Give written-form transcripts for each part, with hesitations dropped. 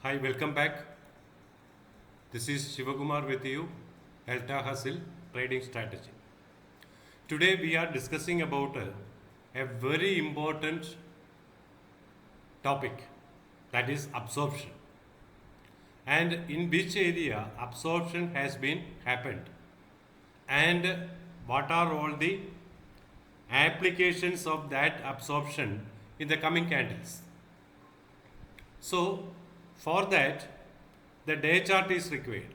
Hi, welcome back. This is Shivakumar with you, Delta Hustle Trading Strategy. Today we are discussing about a very important topic, that is absorption, and in which area absorption has been happened, and what are all the applications of that absorption in the coming candles. So for that, the day chart is required.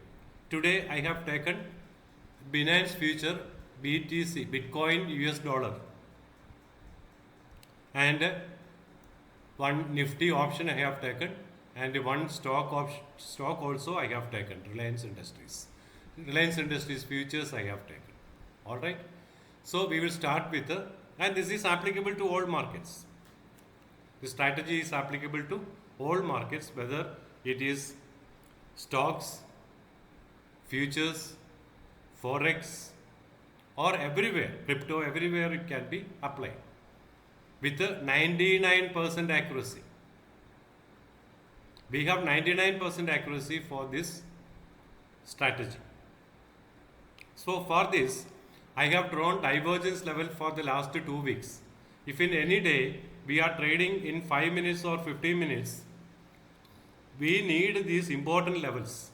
Today I have taken Binance future BTC, Bitcoin US dollar, and one Nifty option I have taken, and one stock also I have taken, Reliance Industries. Reliance Industries futures I have taken. All right. So we will start with and this is applicable to all markets. The strategy is applicable to all markets, whether it is stocks, futures, forex, or everywhere, crypto, everywhere it can be applied with a 99% accuracy. We have 99% accuracy for this strategy. So for this, I have drawn divergence level for the last 2 weeks. If in any day we are trading in 5 minutes or 15 minutes, we need these important levels.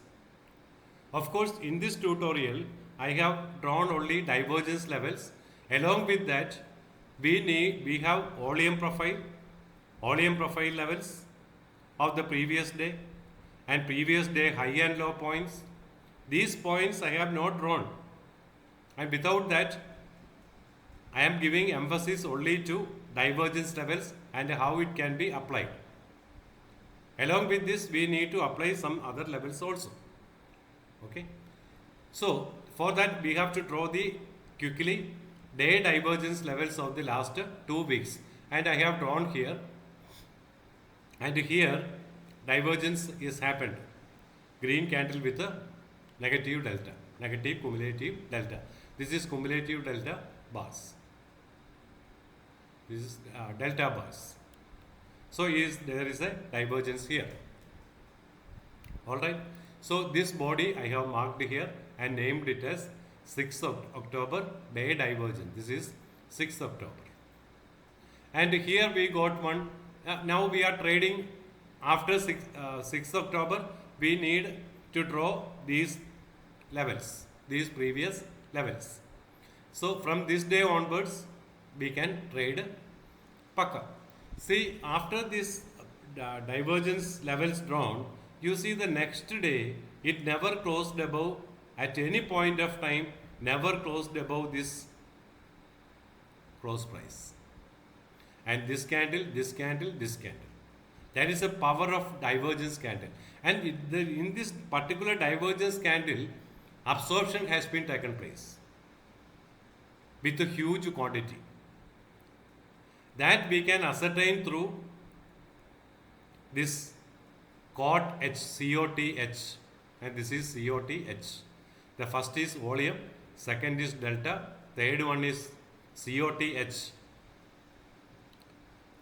Of course, in this tutorial, I have drawn only divergence levels. Along with that, we have volume profile levels of the previous day, and previous day high and low points. These points I have not drawn, and without that, I am giving emphasis only to divergence levels and how it can be applied. Along with this, we need to apply some other levels also. Okay. So for that, we have to draw the quickly day divergence levels of the last 2 weeks, and I have drawn here. And here, divergence is happened. Green candle with a negative delta, negative cumulative delta. This is cumulative delta bars. This is delta bars. So there is a divergence here. All right. So this body I have marked here and named it as 6th of October day divergence. This is 6th October. And here we got one. Now we are trading after 6th October. We need to draw these levels, these previous levels. So from this day onwards, we can trade Pakka. See, after this divergence levels drawn, you see the next day, it never closed above, at any point of time, never closed above this close price. And this candle, this candle, this candle. That is the power of divergence candle. And in this particular divergence candle, absorption has been taken place with a huge quantity. That we can ascertain through this COT-H, COT-H, and this is COT-H. The first is volume, second is delta, third one is COT-H.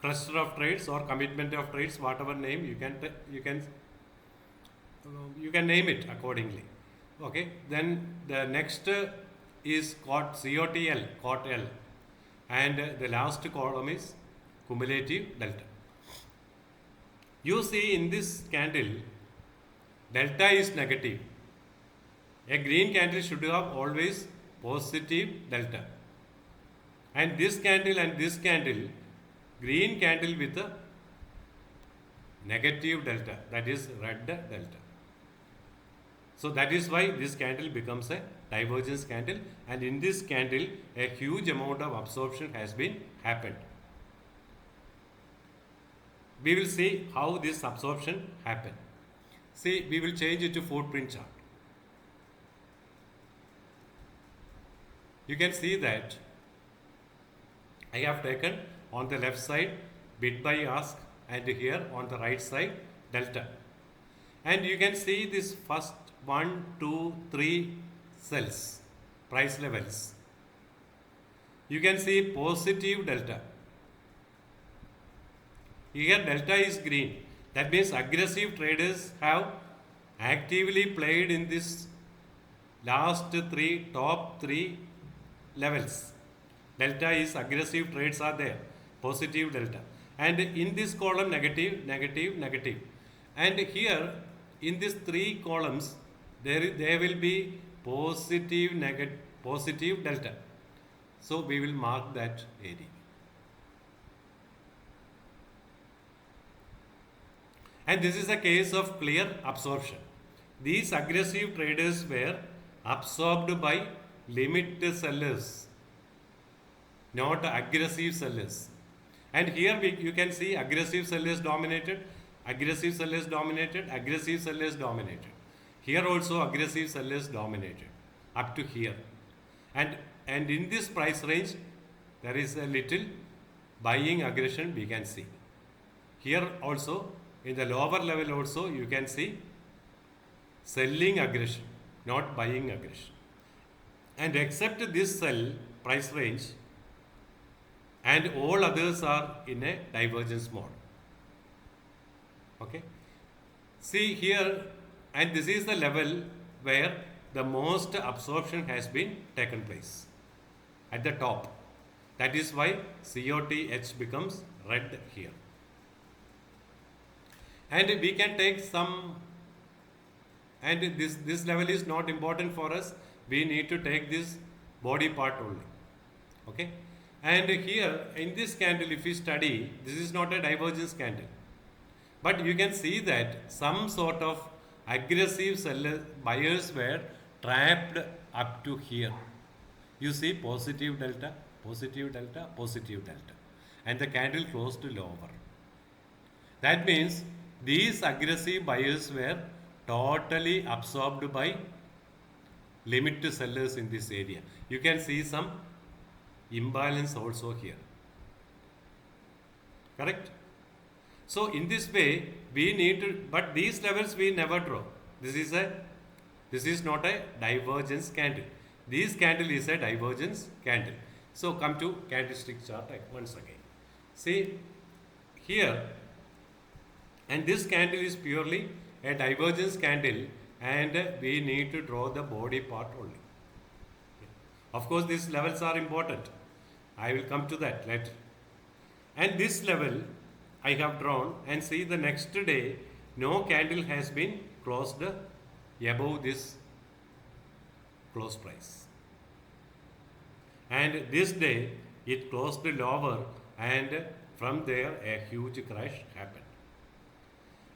Cluster of trades or commitment of trades, whatever name you can name it accordingly. Okay. Then the next is COT-L, COT-L, and the last column is cumulative delta. You see in this candle, delta is negative. A green candle should have always positive delta. And this candle, green candle with a negative delta, that is red delta. So that is why this candle becomes a divergence candle, and in this candle a huge amount of absorption has been happened. We will see how this absorption happened. See, we will change it to footprint chart. You can see that I have taken on the left side bid by ask, and here on the right side delta. And you can see this first 1, 2, 3 cells, price levels. You can see positive delta. Here delta is green. That means aggressive traders have actively played in this top three levels. Delta is aggressive trades are there, positive delta. And in this column, negative, negative, negative. And here, in these three columns, there will be positive, negative, positive delta. So we will mark that area. And this is a case of clear absorption. These aggressive traders were absorbed by limit sellers, not aggressive sellers. And here you can see aggressive sellers dominated, aggressive sellers dominated, aggressive sellers dominated. Here also aggressive sellers dominated up to here. And in this price range, there is a little buying aggression we can see. Here also, in the lower level also, you can see selling aggression, not buying aggression. And except this sell price range, and all others are in a divergence mode. Okay. See here, and this is the level where the most absorption has been taken place at the top. That is why COT-H becomes red here. And we can take some, and this level is not important for us. We need to take this body part only. Okay. And here in this candle, if you study, this is not a divergence candle. But you can see that some sort of aggressive buyers were trapped up to here. You see positive delta, positive delta, positive delta. And the candle closed lower. That means these aggressive buyers were totally absorbed by limit sellers in this area. You can see some imbalance also here. Correct? So in this way, we need to, but these levels we never draw. This is not a divergence candle. This candle is a divergence candle. So come to candlestick chart once again. See here, and this candle is purely a divergence candle, and we need to draw the body part only. Of course, these levels are important. I will come to that later. And this level I have drawn, and see the next day no candle has been closed above this close price. And this day it closed lower, and from there a huge crash happened.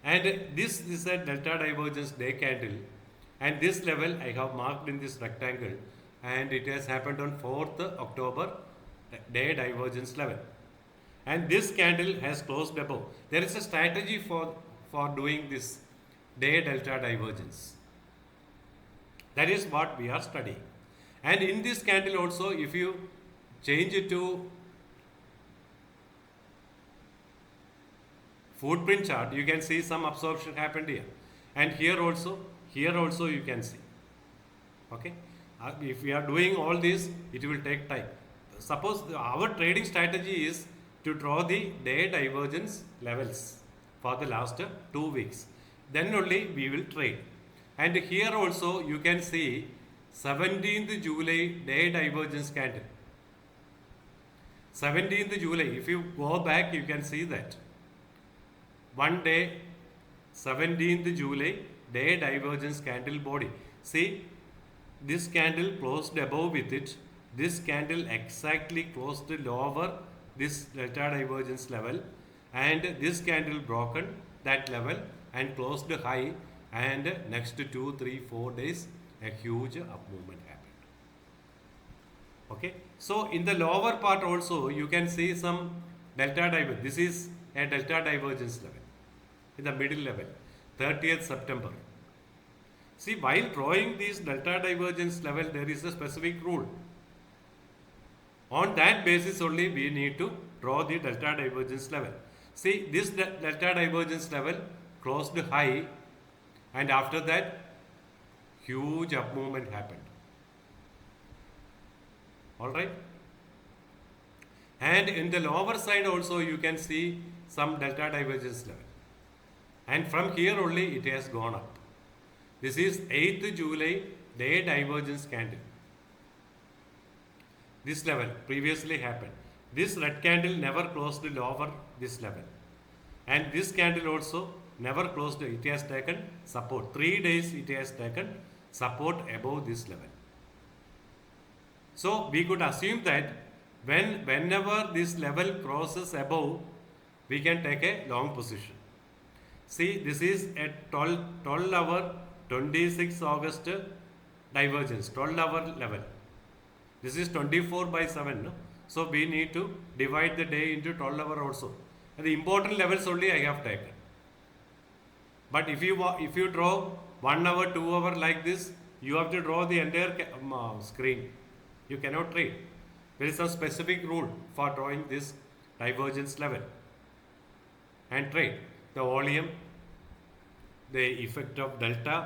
And this is a delta divergence day candle, and this level I have marked in this rectangle, and it has happened on 4th October, day divergence level. And this candle has closed above. There is a strategy for doing this day delta divergence. That is what we are studying. And in this candle also, if you change it to footprint chart, you can see some absorption happened here. And here also you can see. Okay. If we are doing all this, it will take time. Suppose our trading strategy is to draw the day divergence levels for the last 2 weeks. Then only we will trade. And here also you can see 17th July day divergence candle. 17th July, if you go back, you can see that. One day, 17th July, day divergence candle body. See, this candle closed above with it. This candle exactly closed lower this delta divergence level, and this candle broken that level and closed high, and next 2, 3, 4 days a huge up movement happened. Okay, so in the lower part also you can see some delta divergence. This is a delta divergence level in the middle level, 30th September. See, while drawing this delta divergence level, there is a specific rule. On that basis only we need to draw the delta divergence level. See, this delta divergence level closed high, and after that huge up movement happened. Alright. And in the lower side also you can see some delta divergence level. and from here only it has gone up. This is 8th July day divergence candle. This level previously happened. This red candle never closed lower this level, and this candle also never closed. It has taken support. 3 days it has taken support above this level. So we could assume that whenever this level crosses above, we can take a long position. See, this is at 12 hour 26 August divergence, 12 hour level. This is 24/7. No? So we need to divide the day into 12 hour also. And the important levels only I have taken. But if you draw 1 hour, 2 hour like this, you have to draw the entire screen. You cannot trade. There is a specific rule for drawing this divergence level and trade. The volume, the effect of delta,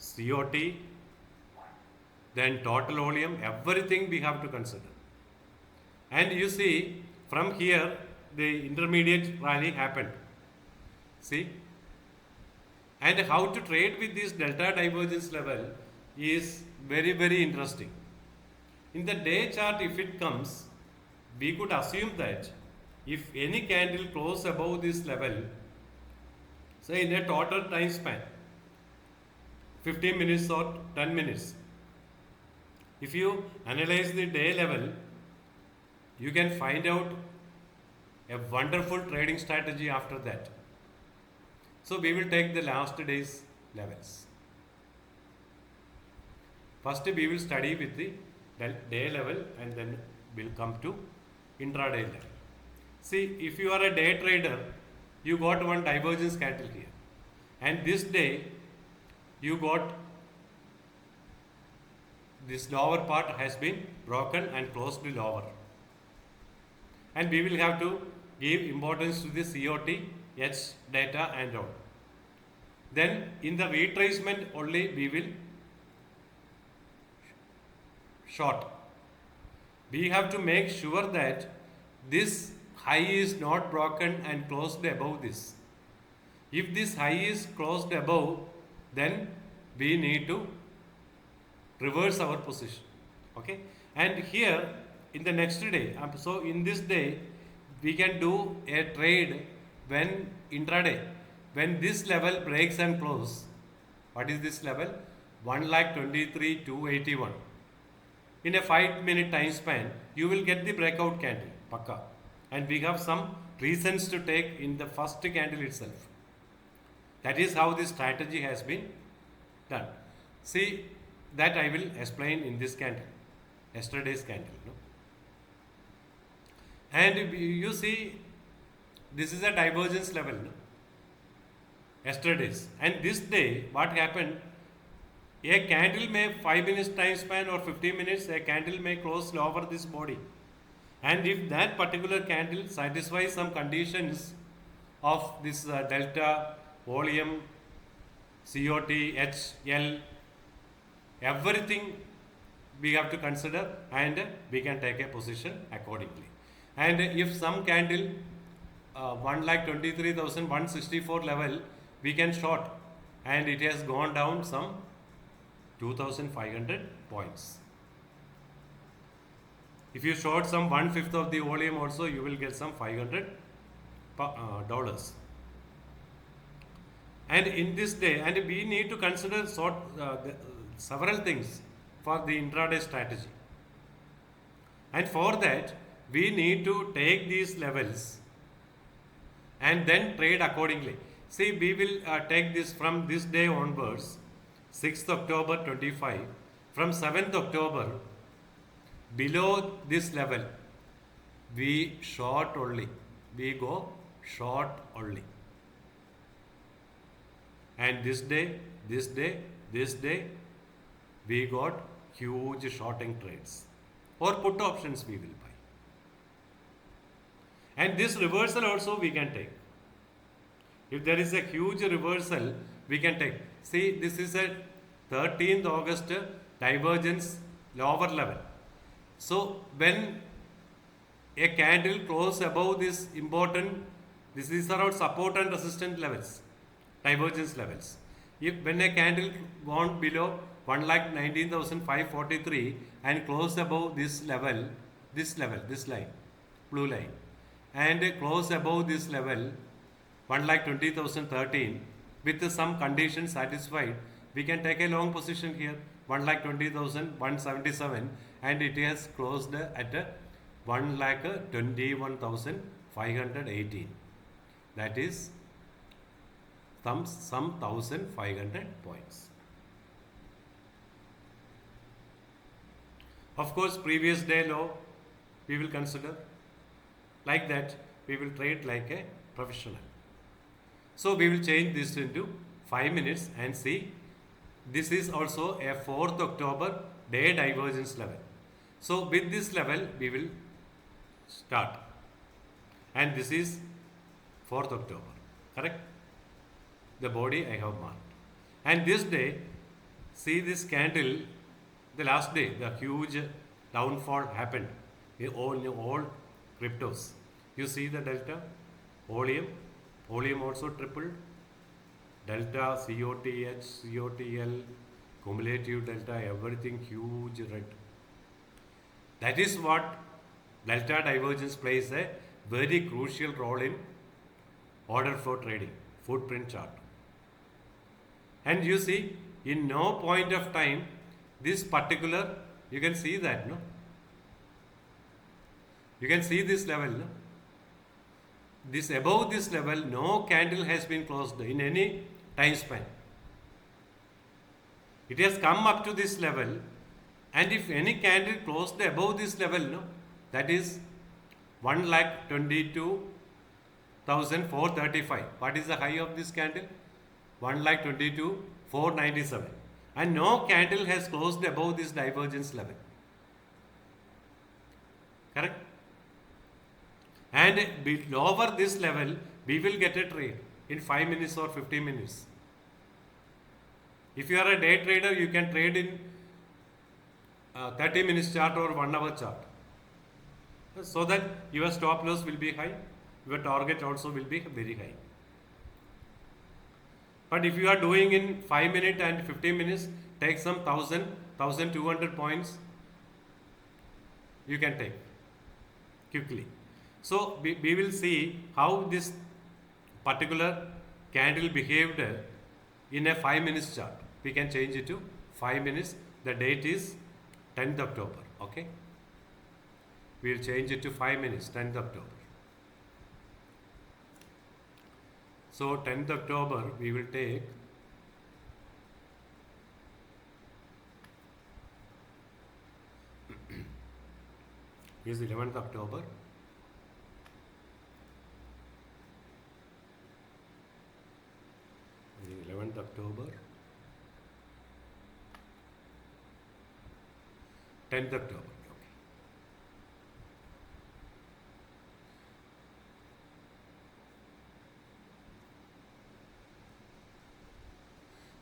COT, then total volume, everything we have to consider. And you see, from here, the intermediate rally happened. See? And how to trade with this delta divergence level is very, very interesting. In the day chart, if it comes, we could assume that if any candle close above this level, say in a total time span, 15 minutes or 10 minutes, if you analyze the day level, you can find out a wonderful trading strategy after that. So we will take the last day's levels. First we will study with the day level and then we'll come to intraday level. See, if you are a day trader, you got one divergence candle here. And this day, you got this lower part has been broken and closed lower. And we will have to give importance to the COT, H data and all. Then in the retracement only we will short. We have to make sure that this high is not broken and closed above this. If this high is closed above, then we need to reverse our position. Okay, and here in the next day, so in this day we can do a trade when intraday, when this level breaks and close. What is this level? 1,23,281. In a 5-minute time span, you will get the breakout candle, pakka. And we have some reasons to take in the first candle itself. That is how this strategy has been done. See, that I will explain in this candle, yesterday's candle. No? And you see, this is a divergence level, no? Yesterday's. And this day, what happened? A candle may 5 minutes time span or 15 minutes, a candle may close over this body. And if that particular candle satisfies some conditions of this delta, volume, COT, H, L, everything we have to consider and we can take a position accordingly. And if some candle 1,23,164 level, we can short and it has gone down some 2,500 points. If you short some 1/5 of the volume also, you will get some $500. And in this day, and we need to consider several things for the intraday strategy. And for that, we need to take these levels and then trade accordingly. See, we will take this from this day onwards, 6th October 25, from 7th October, below this level, we short only, we go short only. And this day, we got huge shorting trades or put options we will buy. And this reversal also we can take. If there is a huge reversal, we can take. See, this is a 13th August divergence lower level. So when a candle closes above this important, this is around support and resistance levels. divergence levels. If when a candle gone below 1,19,543 and close above this level, this line, blue line, and close above this level, 1,20,013, with some conditions satisfied, we can take a long position here, 1,20,177, and it has closed at 1,21,518. That is some 1,500 points. Of course, previous day low we will consider. Like that, we will trade like a professional. So we will change this into 5 minutes and see. This is also a 4th October day divergence level. So with this level we will start. And this is 4th October. Correct? The body I have marked. And this day, see this candle, the last day, the huge downfall happened in all cryptos. You see the delta, oleum also tripled, delta, COT-H, COT-L, cumulative delta, everything huge red. That is what delta divergence plays a very crucial role in order flow trading, footprint chart. And you see, in no point of time, this particular, you can see that, no? You can see this level, no? This above this level, no candle has been closed in any time span. It has come up to this level, and if any candle closed above this level, no, that is 1,22,435. What is the high of this candle? 1,22,497. And no candle has closed above this divergence level. Correct? And over this level, we will get a trade in 5 minutes or 15 minutes. If you are a day trader, you can trade in 30 minutes chart or 1 hour chart. So that your stop loss will be high, your target also will be very high. But if you are doing in 5 minutes and 15 minutes, take some 1,000, 1,200 points, you can take quickly. So we will see how this particular candle behaved in a 5 minutes chart. We can change it to 5 minutes. The date is 10th October. Okay. We will change it to 5 minutes, 10th October. So 10th October we will take is 11th October. The 11th October, 10th October. Okay.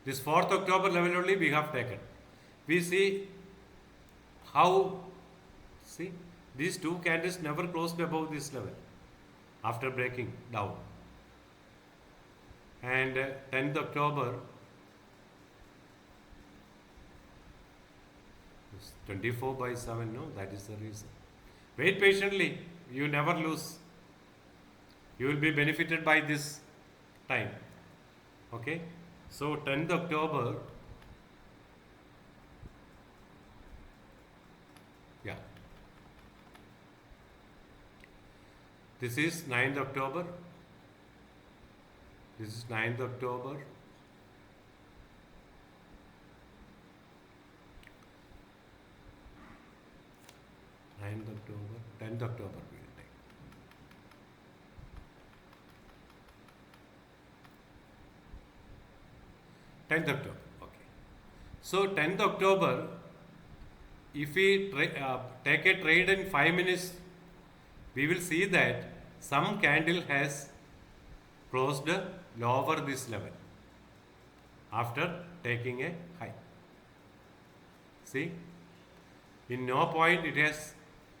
This 4th October level only we have taken. We see how, see, these two candles never closed above this level after breaking down. And 10th October, 24/7, no, that is the reason. Wait patiently, you never lose. You will be benefited by this time. Okay, so 10th October, yeah, this is 9th October. This is 9th October. 9th October, 10th October we will take. 10th October, okay. So 10th October, if we take a trade in 5 minutes, we will see that some candle has closed lower this level after taking a high. See, in no point it has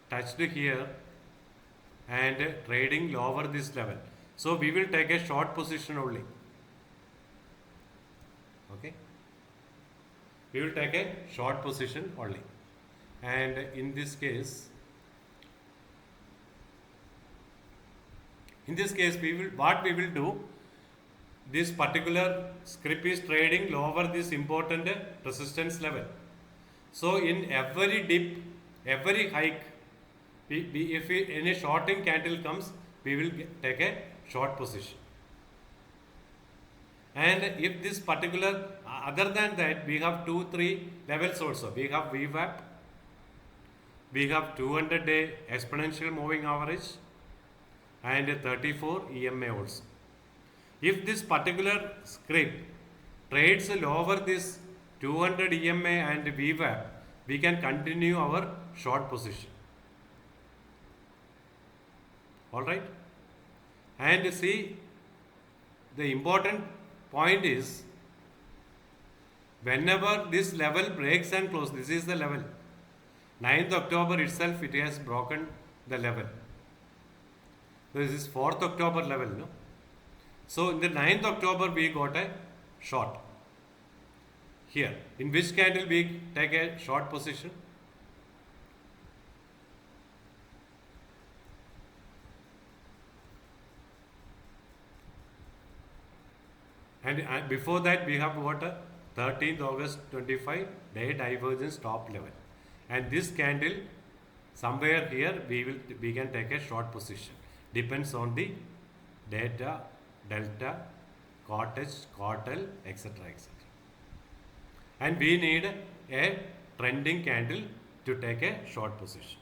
touched here and trading lower this level. So we will take a short position only. Okay, we will take a short position only, and in this case we will do, this particular script is trading lower this important resistance level. So in every dip, every hike, if any shorting candle comes, we will take a short position. And if this particular, other than that, we have 2-3 levels also. We have VWAP, we have 200-day exponential moving average, and 34 EMA also. If this particular script trades lower this 200 EMA and VWAP, we can continue our short position. Alright? And see, the important point is, whenever this level breaks and closes, this is the level. 9th October itself, it has broken the level. So this is 4th October level, no? So in the 9th October, we got a short. Here, in which candle we take a short position? And before that, we have got a 13th August 25 day divergence top level. And this candle, somewhere here, we can take a short position. Depends on the data, delta, COT-H, COT-L, etc., etc. And we need a trending candle to take a short position.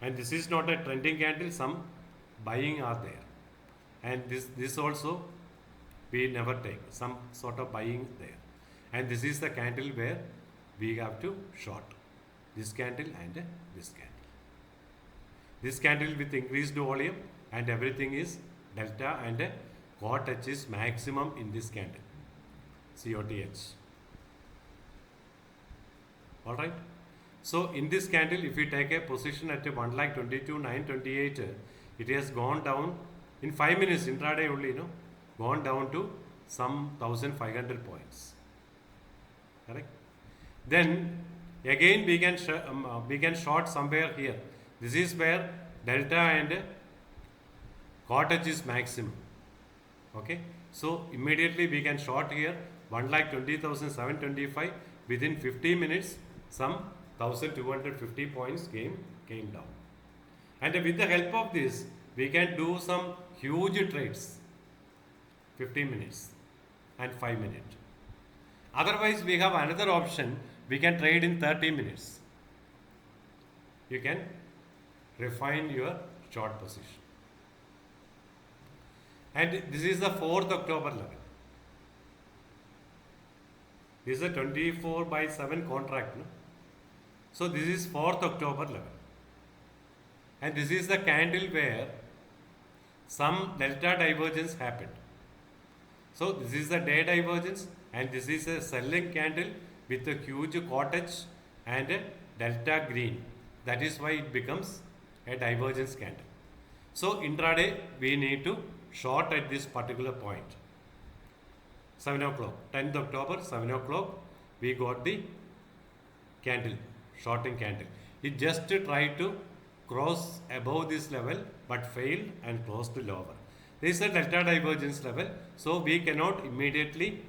And this is not a trending candle, some buying are there. And this also we never take, some sort of buying there. And this is the candle where we have to short. This candle and this candle. This candle with increased volume and everything is delta, and COT-H is maximum in this candle, COT-H. Alright. So in this candle, if we take a position at 1,22,928, it has gone down in 5 minutes, intraday only, no? Gone down to some 1,500 points. Correct? Then again we can short somewhere here. This is where delta and COT-H is maximum. Okay, so immediately we can short here 1,20,725. Within 50 minutes, some 1,250 points came down. And with the help of this, we can do some huge trades. 15 minutes and 5 minutes. Otherwise, we have another option. We can trade in 30 minutes. You can refine your short position. And this is the 4th October level. This is a 24/7 contract. No? So this is 4th October level. And this is the candle where some delta divergence happened. So this is the day divergence, and this is a selling candle with a huge COT-H and a delta green. That is why it becomes a divergence candle. So intraday we need to short at this particular point. 7 o'clock, 10th October, 7 o'clock, we got the candle, shorting candle. It just tried to cross above this level but failed and closed lower. This is a delta divergence level, so we cannot immediately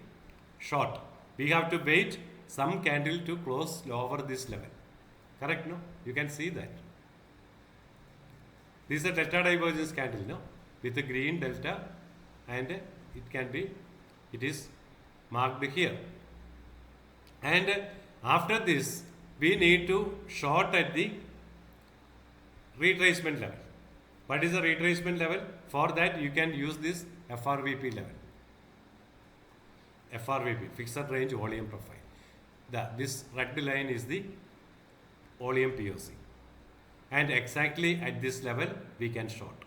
short. We have to wait some candle to close lower this level. Correct, no? You can see that. This is a delta divergence candle, no? With a green delta, and it is marked here. And after this, we need to short at the retracement level. What is the retracement level? For that, you can use this FRVP level. FRVP, fixed range volume profile. This red line is the volume POC. And exactly at this level, we can short.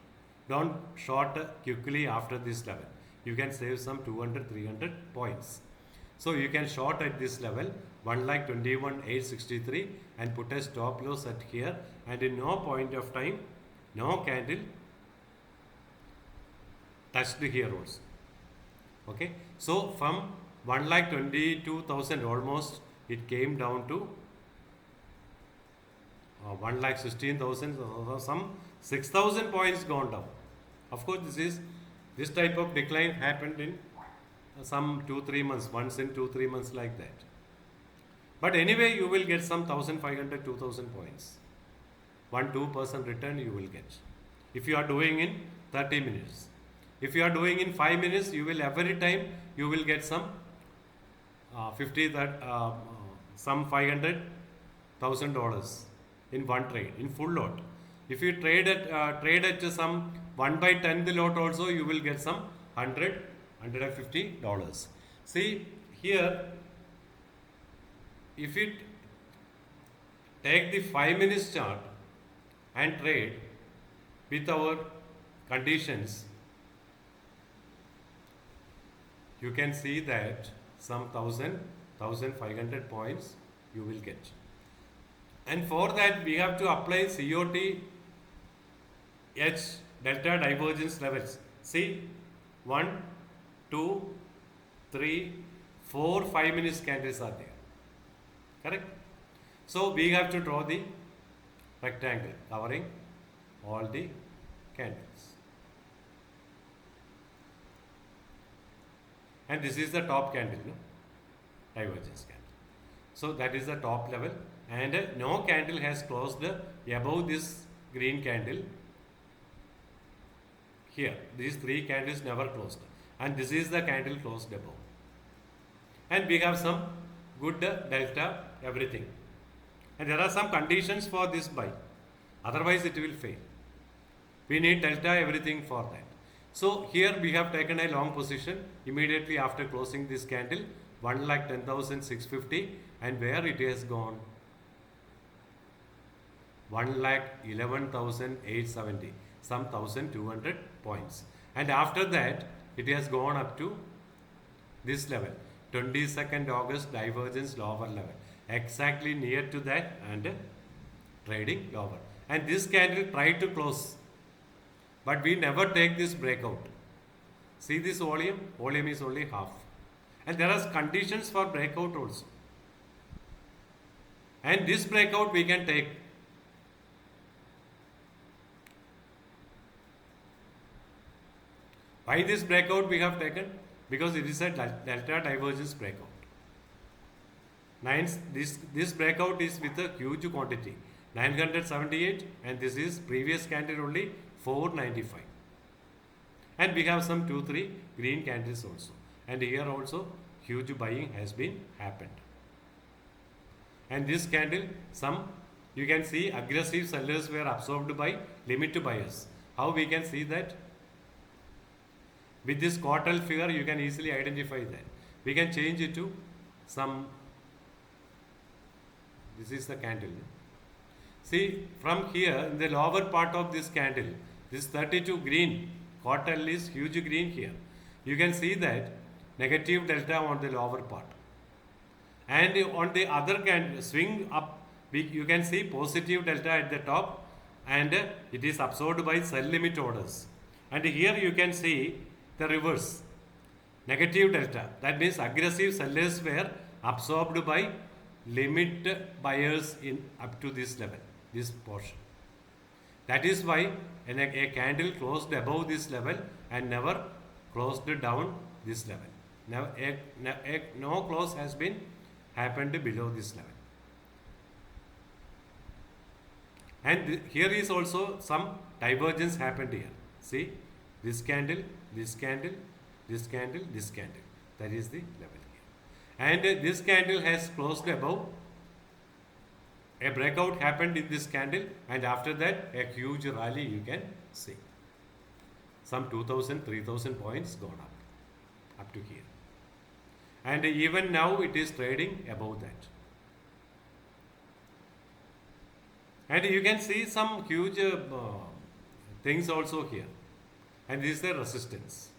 Don't short quickly after this level. You can save some 200, 300 points. So you can short at this level, 1,21,863, and put a stop loss at here, and in no point of time, no candle touched here also. Okay. So from 1,22,000 almost it came down to 1,16,000, some 6,000 points gone down. Of course, this type of decline happened in some 2-3 months, once in 2-3 months like that. But anyway, you will get some 1,500, 2,000 points. 1-2% return you will get. If you are doing in 30 minutes. If you are doing in 5 minutes, you will every time you will get some 50 that some $500,000 in one trade in full lot. If you trade at some 1/10th lot also, you will get some $150. See here, if you take the 5 minutes chart and trade with our conditions, you can see that some 1,500 points you will get. And for that we have to apply COT-H delta divergence levels. See, 1, 2, 3, 4, 5 minutes candles are there. Correct? So we have to draw the rectangle covering all the candles. And this is the top candle, no? Divergence candle. So that is the top level, and no candle has closed above this green candle here. These 3 candles never closed, and this is the candle closed above. And we have some good delta, everything. And there are some conditions for this buy, otherwise it will fail. We need delta, everything for that. So here we have taken a long position immediately after closing this candle, 1,10,650, and where it has gone, 1,11,870, some 1,200 points. And after that, it has gone up to this level, 22nd August divergence lower level, exactly near to that, and trading lower. And this candle tried to close, but we never take this breakout. See this volume? Volume is only half. And there are conditions for breakout also. And this breakout we can take. Why this breakout we have taken? Because it is a delta divergence breakout. This breakout is with a huge quantity, 978, and this is previous candle only 495. And we have some 2-3 green candles also. And here also huge buying has been happened. And this candle, you can see aggressive sellers were absorbed by limit buyers. How we can see that? With this COT L figure, you can easily identify that. We can change it to some, this is the candle. See, from here, in the lower part of this candle, this 32 green, COT L is huge green here. You can see that negative delta on the lower part. And on the other candle, swing up, you can see positive delta at the top, and it is absorbed by sell limit orders. And here you can see the reverse, negative delta. That means aggressive sellers were absorbed by limit buyers in up to this level, this portion. That is why a candle closed above this level and never closed down this level. Now, no close has been happened below this level. And here is also some divergence happened here. See, this candle, this candle, this candle, this candle. That is the level here. And this candle has closed above. A breakout happened in this candle, and after that a huge rally you can see. Some 2,000, 3,000 points gone up to here. And even now it is trading above that. And you can see some huge things also here. And this is the resistance.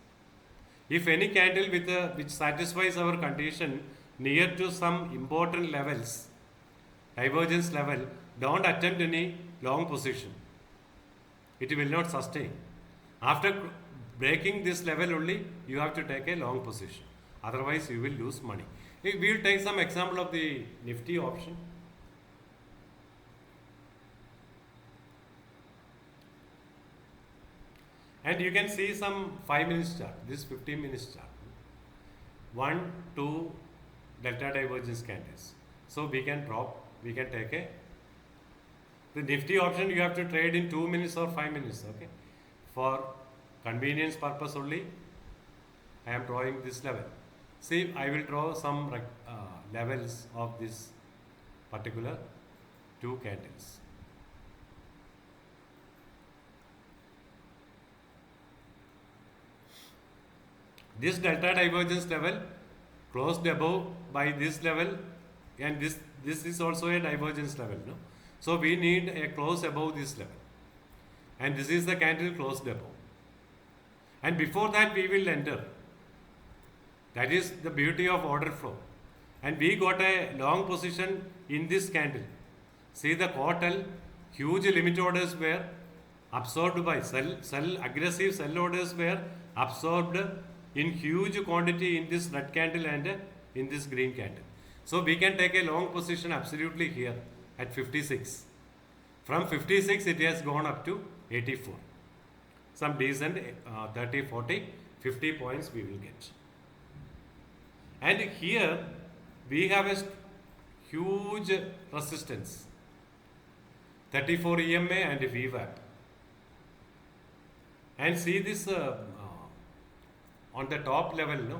If any candle which satisfies our condition near to some important levels, divergence level, don't attempt any long position. It will not sustain. After breaking this level only, you have to take a long position. Otherwise, you will lose money. We will take some example of the Nifty option. And you can see some 5 minutes chart, this 15 minutes chart. 1, 2 delta divergence candles. So we can take the Nifty option you have to trade in 2 minutes or 5 minutes, okay? For convenience purpose only, I am drawing this level. See, I will draw some levels of this particular 2 candles. This delta divergence level closed above by this level, and this is also a divergence level, no? So we need a close above this level, and this is the candle closed above. And before that we will enter. That is the beauty of order flow. And we got a long position in this candle. See the COT-L, huge limit orders were absorbed by aggressive sell orders were absorbed in huge quantity in this red candle and in this green candle. So we can take a long position absolutely here at 56. From 56 it has gone up to 84. Some decent 30, 40, 50 points we will get. And here we have a huge resistance, 34 EMA and VWAP. And see this on the top level, no?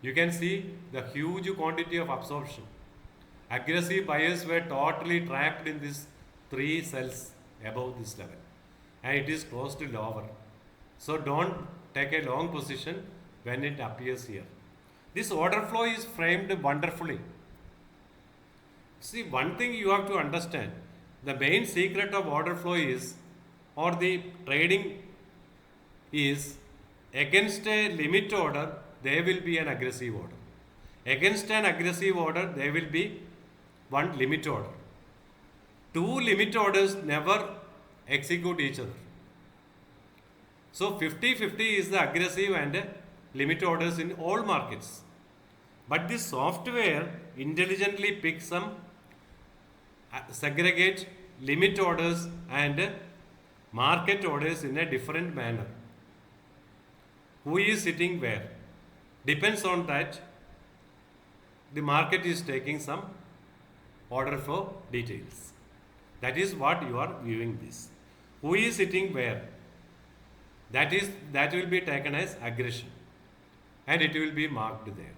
You can see the huge quantity of absorption. Aggressive buyers were totally trapped in these 3 cells above this level, and it is close to lower. So don't take a long position when it appears here. This order flow is framed wonderfully. See, one thing you have to understand, the main secret of order flow is, or the trading is, against a limit order, there will be an aggressive order. Against an aggressive order, there will be one limit order. 2 limit orders never execute each other. So 50-50 is the aggressive and limit orders in all markets. But this software intelligently picks some segregate limit orders and market orders in a different manner. Who is sitting where? Depends on that. The market is taking some order flow details. That is what you are viewing this. Who is sitting where? That will be taken as aggression, and it will be marked there.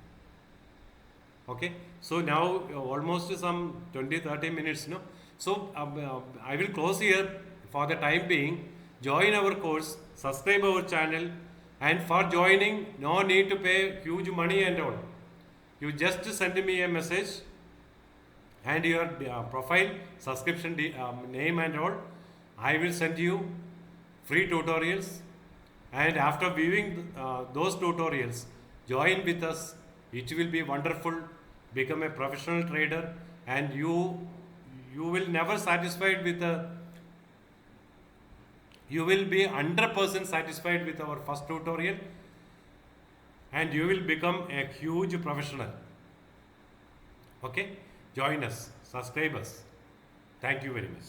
Okay, so now almost some 20-30 minutes, no? So I will close here for the time being. Join our course, subscribe our channel, and for joining, no need to pay huge money and all. You just send me a message and your profile, subscription name and all. I will send you free tutorials, and after viewing those tutorials, join with us. It will be wonderful. Become a professional trader, and you will never satisfied with you will be 100% satisfied with our first tutorial, and you will become a huge professional. Okay, join us, subscribe us. Thank you very much.